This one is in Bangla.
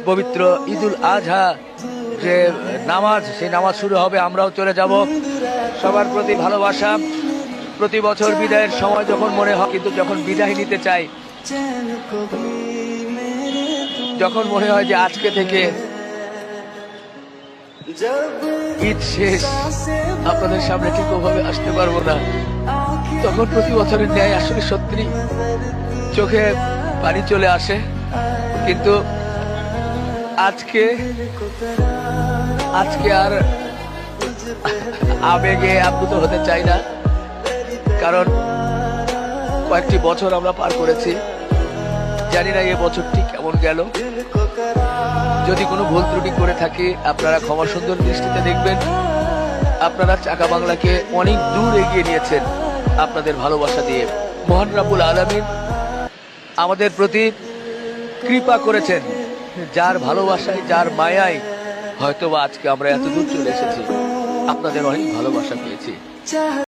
পবিত্র ঈদুল আজহা যে নামাজ, সেই নামাজ শুরু হবে, আমরাও চলে যাব। সবার প্রতি ভালোবাসা। প্রতি বছর বিদায়ের সময় যখন মনে হয়, কিন্তু যখন বিদায় নিতে চাই, যখন মনে হয় যে আজকে থেকে ঈদ শেষ, আপনাদের সামনে ঠিক ওভাবে আসতে পারবো না, তখন প্রতি বছরের ন্যায় আসলে সত্যি চোখে পানি চলে আসে। কিন্তু আজকে আর আবেগে আপ্লুত হতে চাই না, কারণ কয়েকটি বছর আমরা পার করেছি। জানি না এ বছরটি কেমন গেল। যদি কোনো ভুল ত্রুটি করে থাকি, আপনারা ক্ষমা সুন্দর দৃষ্টিতে দেখবেন। আপনারা চাকা বাংলাকে অনেক দূর এগিয়ে নিয়েছেন আপনাদের ভালোবাসা দিয়ে। মহান রাব্বুল আলামিন আমাদের প্রতি কৃপা করেছেন, যার ভালোবাসায়, যার মায়ায় হয়তোবা আজকে আমরা এত দূর চলে এসেছি। আপনাদের অনেক ভালোবাসা পেয়েছি।